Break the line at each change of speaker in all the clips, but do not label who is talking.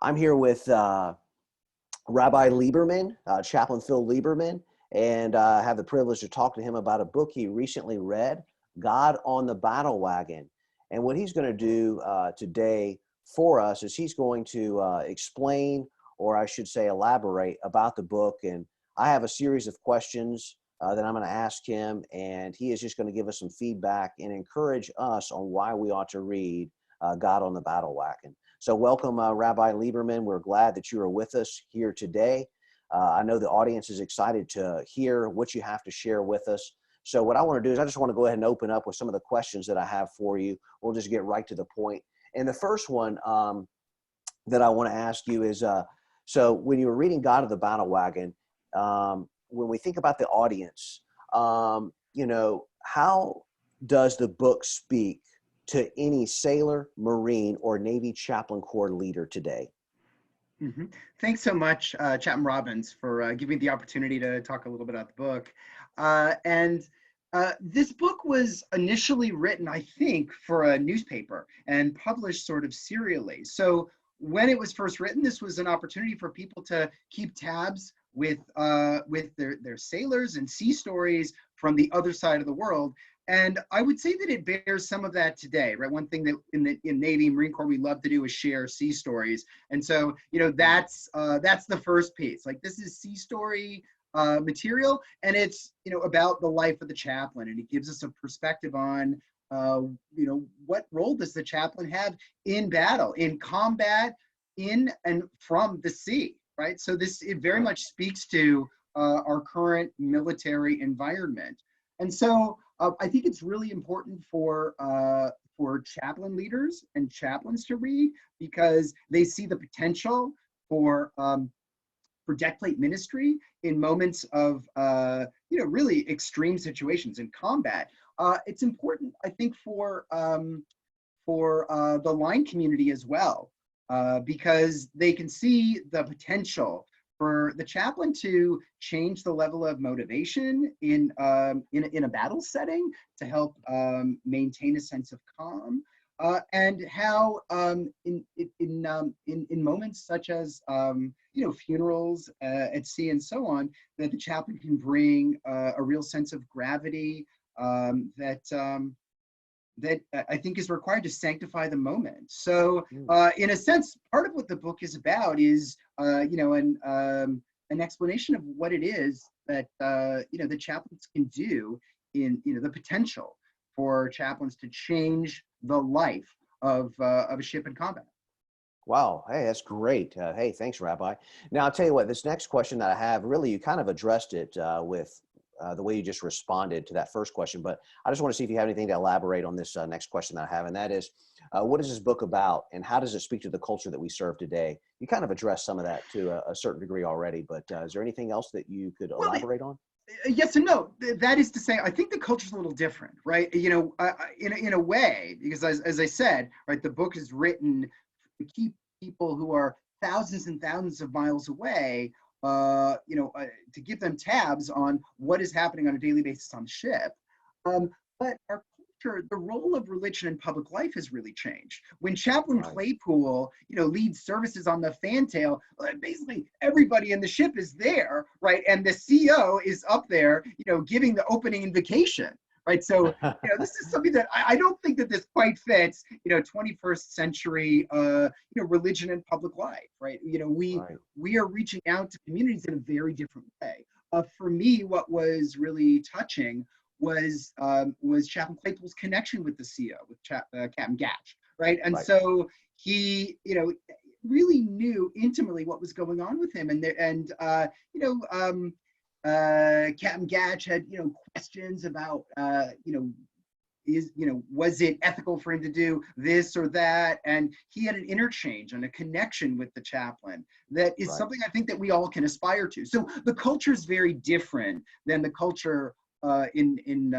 I'm here with Rabbi Lieberman, Chaplain Phil Lieberman, and I have the privilege to talk to him about a book he recently read, God on the Battlewagon. And what he's going to do today for us is he's going to explain, or I should say elaborate, about the book. And I have a series of questions that I'm going to ask him, and he is just going to give us some feedback and encourage us on why we ought to read God on the Battlewagon. So welcome, Rabbi Lieberman. We're glad that you are with us here today. I know the audience is excited to hear what you have to share with us. So what I want to do is I just want to go ahead and open up with some of the questions that I have for you. We'll just get right to the point. And the first one that I want to ask you is, so when you were reading God of the Battlewagon, when we think about the audience, how does the book speak to any sailor, Marine, or Navy Chaplain Corps leader today?
Mm-hmm. Thanks so much, Chapman Robbins, for giving me the opportunity to talk a little bit about the book. This book was initially written, I think, for a newspaper and published sort of serially. So when it was first written, this was an opportunity for people to keep tabs with their sailors and sea stories from the other side of the world. And I would say that it bears some of that today, right? One thing that in Navy and Marine Corps we love to do is share sea stories, and so that's the first piece. Like, this is sea story material, and it's about the life of the chaplain, and it gives us a perspective on what role does the chaplain have in battle, in combat, in and from the sea, right? So it very much speaks to our current military environment, and so. I think it's really important for chaplain leaders and chaplains to read, because they see the potential for deck plate ministry in moments of really extreme situations in combat. It's important, I think, for the line community as well, because they can see the potential for the chaplain to change the level of motivation in a battle setting to help maintain a sense of calm, and how in moments such as funerals at sea and so on, that the chaplain can bring a real sense of gravity that I think is required to sanctify the moment. So in a sense, part of what the book is about is, an explanation of what it is that, the chaplains can do in, the potential for chaplains to change the life of a ship in combat.
Wow. Hey, that's great. Hey, thanks, Rabbi. Now, I'll tell you what, this next question that I have, really, you kind of addressed it with the way you just responded to that first question, but I just want to see if you have anything to elaborate on this next question that I have, and that is, what is this book about, and how does it speak to the culture that we serve today? You kind of addressed some of that to a certain degree already, but is there anything else that you could elaborate on?
Yes and no. That is to say, I think the culture is a little different, right? In a way, because as I said, right, the book is written to keep people who are thousands and thousands of miles away, to give them tabs on what is happening on a daily basis on the ship. But our culture, the role of religion in public life has really changed. When Chaplain Claypool, leads services on the fantail, basically everybody in the ship is there, right? And the CO is up there, giving the opening invocation. Right. So, this is something that I don't think that this quite fits, 21st century, religion and public life. Right. We are reaching out to communities in a very different way. For me, what was really touching was Chaplain Claypool's connection with the CO, with Captain Gatch. Right. And so he, really knew intimately what was going on with him. Captain Gatch had, questions about, was it ethical for him to do this or that? And he had an interchange and a connection with the chaplain that is something I think that we all can aspire to. So the culture is very different than the culture in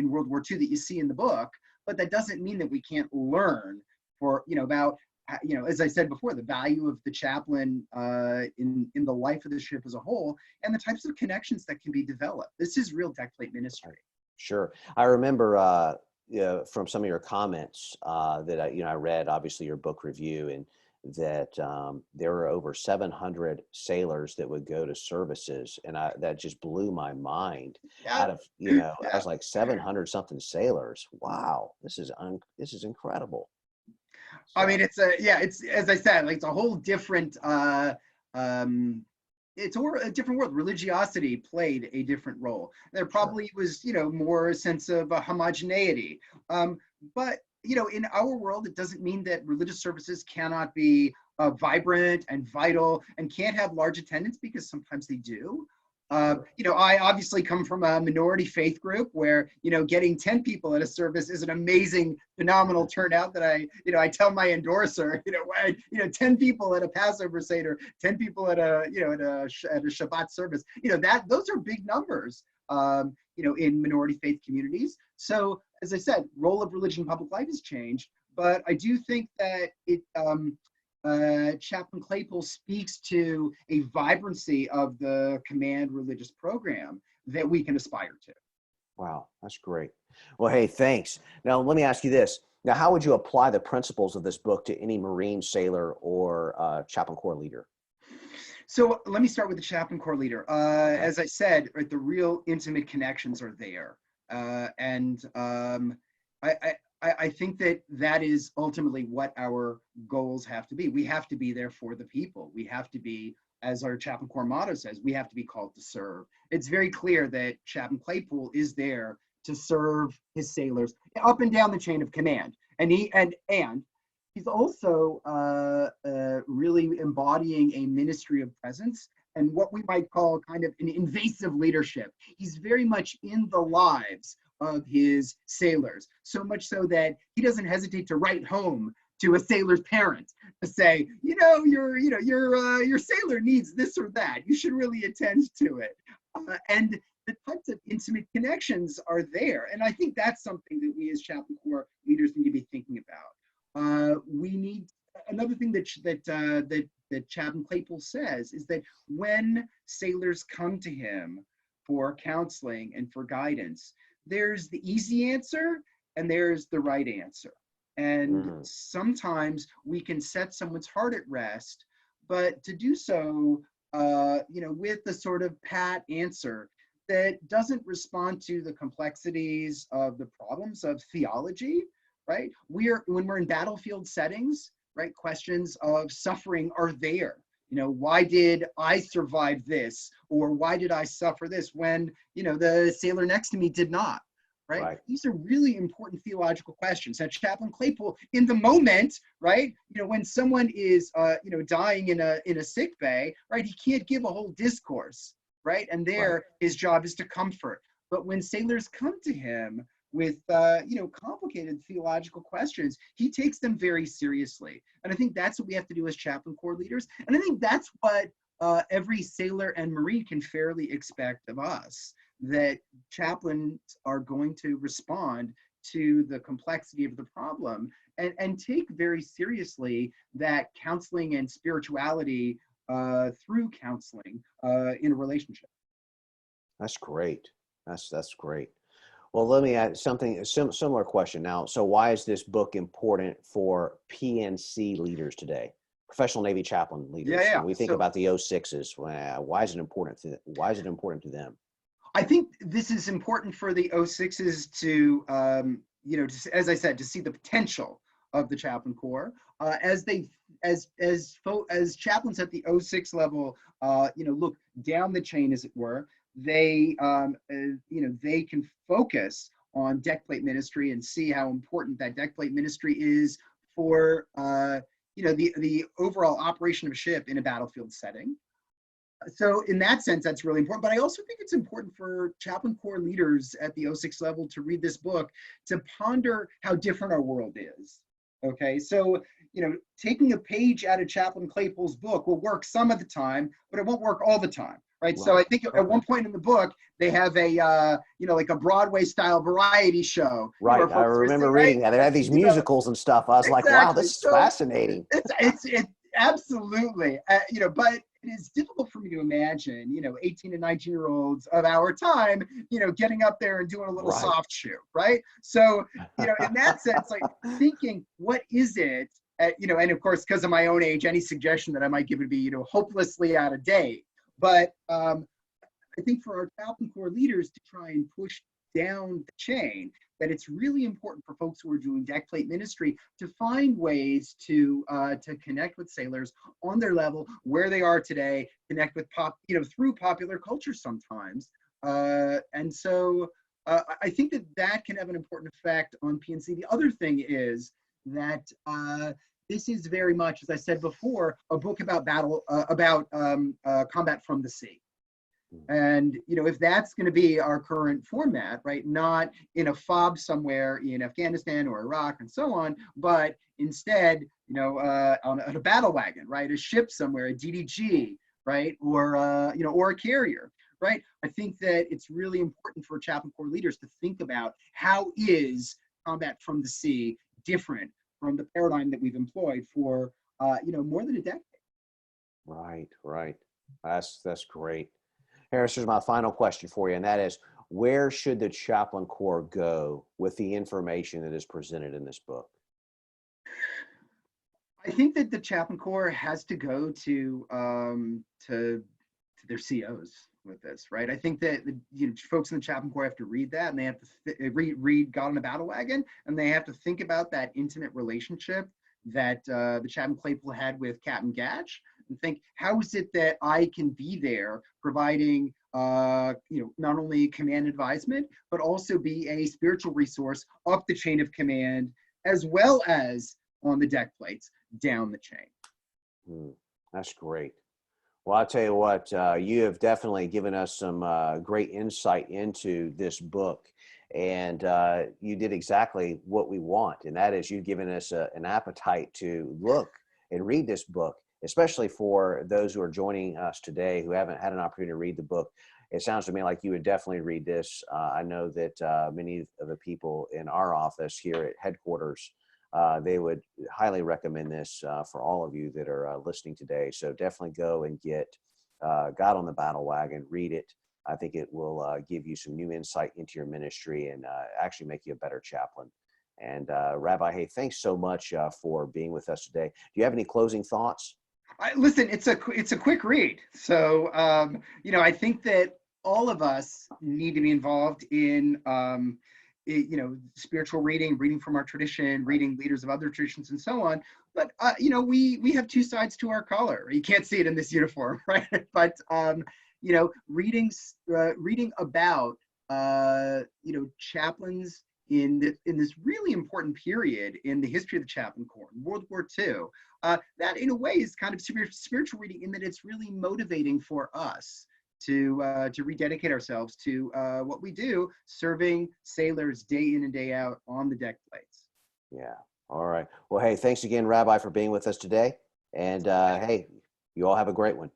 World War II that you see in the book, but that doesn't mean that we can't learn about, as I said before, the value of the chaplain in the life of the ship as a whole, and the types of connections that can be developed. This is real deck plate ministry.
Sure. I remember from some of your comments that I read, obviously, your book review, and that there were over 700 sailors that would go to services, and that just blew my mind.
Yeah,
Out of, I
yeah.
was like 700 something sailors. Wow, this is incredible.
I mean,
So
it's as I said, like it's a whole different um it's a different world. Religiosity played a different role. There
sure,
probably was, more a sense of homogeneity. But in our world, it doesn't mean that religious services cannot be vibrant and vital and can't have large attendance, because sometimes they do.
sure.
I obviously come from a minority faith group where, getting 10 people at a service is an amazing, phenomenal turnout that I tell my endorser, 10 people at a Passover Seder, 10 people at at a Shabbat service, those are big numbers, in minority faith communities. So, as I said, role of religion in public life has changed, but I do think that Chaplain Claypool speaks to a vibrancy of the command religious program that we can aspire to.
Wow, that's great. Well, hey, thanks. Now, let me ask you this. Now, how would you apply the principles of this book to any Marine sailor or chaplain corps leader?
So let me start with the chaplain corps leader.
Okay.
As I said, right, the real intimate connections are there. And I think that is ultimately what our goals have to be. We have to be there for the people. We have to be, as our chaplain corps motto says, we have to be called to serve. It's very clear that Chaplain Claypool is there to serve his sailors up and down the chain of command. And he's also really embodying a ministry of presence and what we might call kind of an invasive leadership. He's very much in the lives of his sailors, so much so that he doesn't hesitate to write home to a sailor's parents to say, your sailor needs this or that. You should really attend to it. And the types of intimate connections are there, and I think that's something that we as chaplain corps leaders need to be thinking about. We need another thing that Chaplain Claypool says is that when sailors come to him for counseling and for guidance, there's the easy answer and there's the right answer. And sometimes we can set someone's heart at rest, but to do so, with the sort of pat answer that doesn't respond to the complexities of the problems of theology, right? When we're in battlefield settings, right, questions of suffering are there. Why did I survive this? Or why did I suffer this when, the sailor next to me did not, right? These are really important theological questions. Now, Chaplain Claypool, in the moment, right, when someone is, dying in a sick bay, right, he can't give a whole discourse, right? And his job is to comfort. But when sailors come to him with complicated theological questions, he takes them very seriously. And I think that's what we have to do as chaplain corps leaders. And I think that's what every sailor and Marine can fairly expect of us, that chaplains are going to respond to the complexity of the problem and take very seriously that counseling and spirituality through counseling in a relationship.
That's great. That's great. Well, let me add a similar question now. So why is this book important for PNC leaders today? Professional Navy chaplain leaders.
Yeah.
When we think about the 06s, why is it important to them?
I think this is important for the 06s to, as I said, to see the potential of the chaplain corps as chaplains at the 06 level, look down the chain, as it were. They can focus on deck plate ministry and see how important that deck plate ministry is for the overall operation of a ship in a battlefield setting. So in that sense, that's really important. But I also think it's important for chaplain corps leaders at the 06 level to read this book, to ponder how different our world is. Okay, so taking a page out of Chaplain Claypool's book will work some of the time, but it won't work all the time. Right. So I think at one point in the book, they have a, like a Broadway style variety show.
Right. I remember reading that. They had these musicals and stuff. I was like, wow, this is fascinating.
It's absolutely, but it is difficult for me to imagine, 18 and 19-year-olds of our time, getting up there and doing a little soft shoe. Right. So, in that sense, like thinking, what is it and of course, because of my own age, any suggestion that I might give would be, hopelessly out of date. But I think for our chaplain corps leaders to try and push down the chain, that it's really important for folks who are doing deck plate ministry to find ways to connect with sailors on their level, where they are today, connect with through popular culture sometimes. And so I think that can have an important effect on PNC. The other thing is that this is very much, as I said before, a book about combat from the sea. And if that's going to be our current format, right, not in a fob somewhere in Afghanistan or Iraq and so on, but instead, on a battle wagon, right, a ship somewhere, a DDG, right, or or a carrier, right. I think that it's really important for chaplain corps leaders to think about how is combat from the sea different from the paradigm that we've employed for more than a decade.
Right. That's great. Harris, here's my final question for you, and that is, where should the chaplain corps go with the information that is presented in this book?
I think that the chaplain corps has to go to their COs with this, right? I think that folks in the chaplain corps have to read that, and they have to read God on the Battlewagon, and they have to think about that intimate relationship that the Chaplain Claypool had with Captain Gatch, and think, how is it that I can be there providing not only command advisement, but also be a spiritual resource up the chain of command, as well as on the deck plates down the chain.
That's great. Well, I'll tell you what, you have definitely given us some great insight into this book, and you did exactly what we want, and that is you've given us an appetite to look and read this book, especially for those who are joining us today who haven't had an opportunity to read the book. It sounds to me like you would definitely read this. I know that many of the people in our office here at headquarters, they would highly recommend this for all of you that are listening today. So definitely go and get God on the Battlewagon, read it. I think it will give you some new insight into your ministry and actually make you a better chaplain. And Rabbi, hey, thanks so much for being with us today. Do you have any closing thoughts?
Listen, it's a quick read. So, I think that all of us need to be involved in spiritual reading from our tradition, reading leaders of other traditions and so on. But, we have two sides to our color. You can't see it in this uniform, right? But, reading about, chaplains in this really important period in the history of the chaplain corps, World War II, that in a way is kind of spiritual reading, in that it's really motivating for us to rededicate ourselves to what we do, serving sailors day in and day out on the deck plates.
Yeah. All right. Well, hey, thanks again, Rabbi, for being with us today. And hey, you all have a great one.